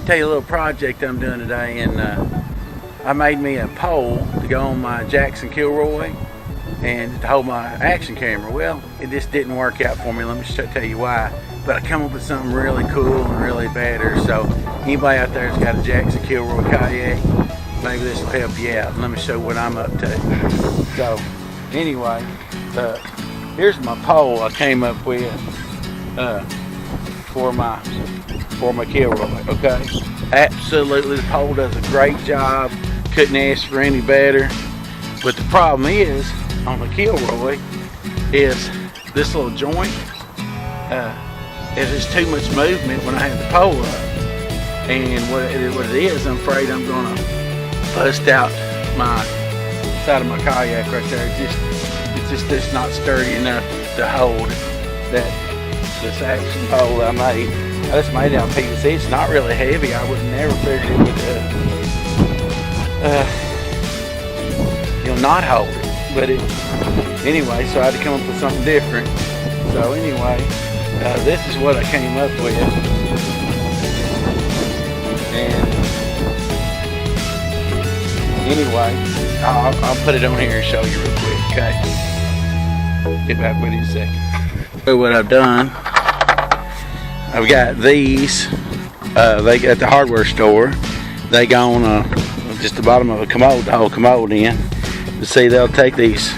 tell you a little project I'm doing today, and I made me a pole to go on my Jackson Kilroy and to hold my action camera. Well, it just didn't work out for me. Let me just tell you why. But I come up with something really cool and really better. So anybody out there that's got a Jackson Kilroy kayak, maybe this will help you out. Let me show what I'm up to. So anyway, here's my pole I came up with for my Kilroy. Okay, absolutely, the pole does a great job. Couldn't ask for any better. But the problem is on the Kilroy is this little joint. There's too much movement when I have the pole up, and what it is, I'm afraid I'm gonna bust out my side of my kayak right there. It's just not sturdy enough to hold this action pole I made. I just made it out of PVC. It's not really heavy. I would never figure it would not hold it. But anyway, so I had to come up with something different. So anyway, this is what I came up with. And anyway, I'll put it on here and show you real quick, okay? Get back with you in a second. So what I've done, I've got these, they at the hardware store. They go on just the bottom of a commode, the whole commode in. You see, they'll take these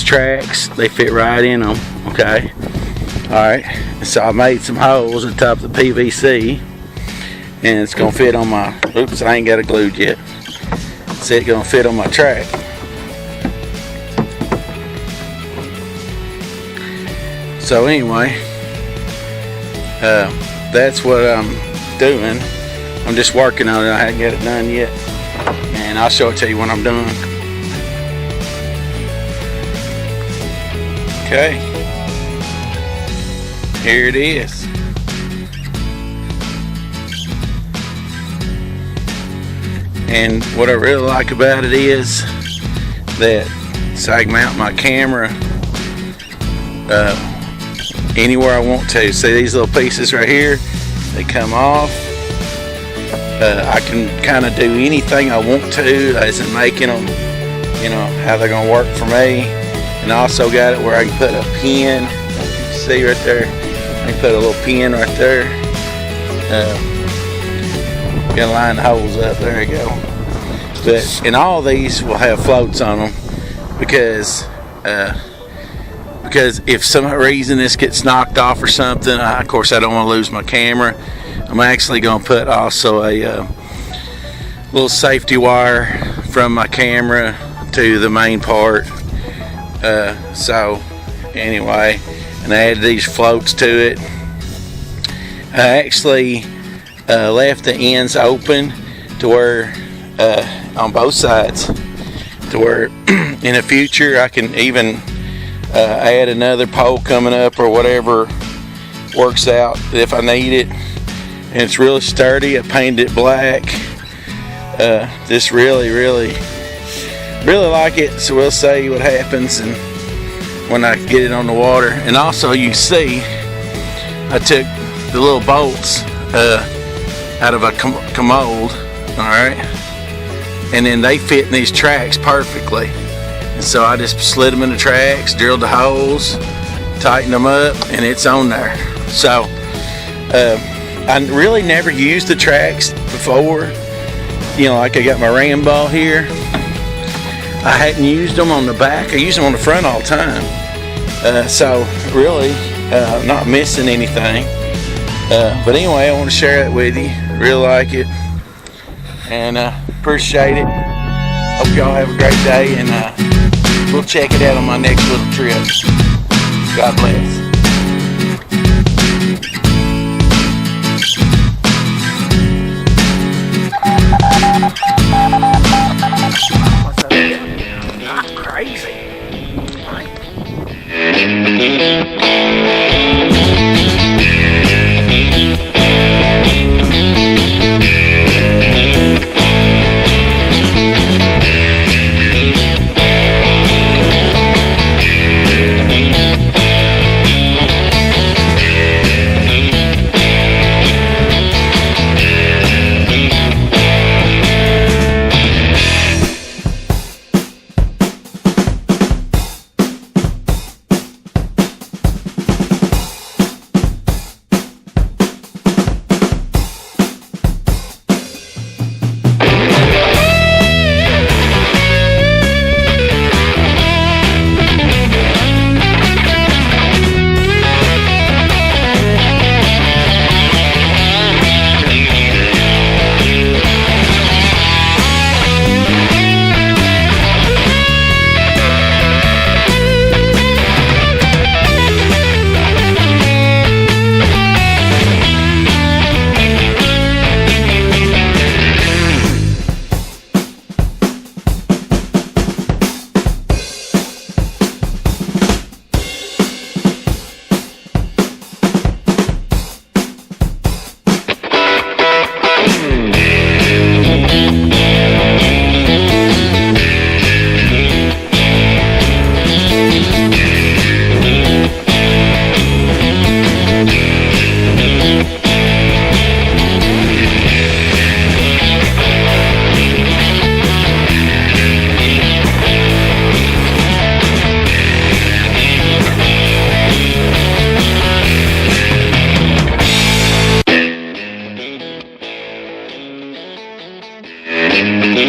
tracks, they fit right in them, okay? Alright, so I made some holes at the top of the PVC, and it's gonna fit on my, oops, I ain't got it glued yet. See, it's gonna fit on my track. So anyway, that's what I'm doing. I'm just working on it. I haven't got it done yet, and I'll show it to you when I'm done. Okay, here it is. And what I really like about it is that so I can mount my camera anywhere I want to. See these little pieces right here? They come off. I can kind of do anything I want to, as in making them, you know, how they're gonna work for me. And I also got it where I can put a pin. You can see right there. I can put a little pin right there. Gonna line the holes up. There you go. But and all these will have floats on them because if some reason this gets knocked off or something, of course I don't want to lose my camera. I'm actually gonna put also a little safety wire from my camera to the main part. So anyway, and I added these floats to it. I actually left the ends open to where on both sides, to where in the future I can even add another pole coming up or whatever works out if I need it. And it's really sturdy. I painted it black. Just really like it. So we'll see what happens and when I get it on the water. And also you see I took the little bolts out of a commode, alright, and then they fit in these tracks perfectly. And so I just slid them in the tracks, drilled the holes, tightened them up, and it's on there. So I really never used the tracks before. You know, like I got my Rambo here. I hadn't used them on the back. I use them on the front all the time. So really not missing anything. But anyway, I want to share it with you. Really like it. And appreciate it. Hope y'all have a great day. And we'll check it out on my next little trip. God bless. Not crazy.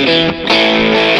Bye.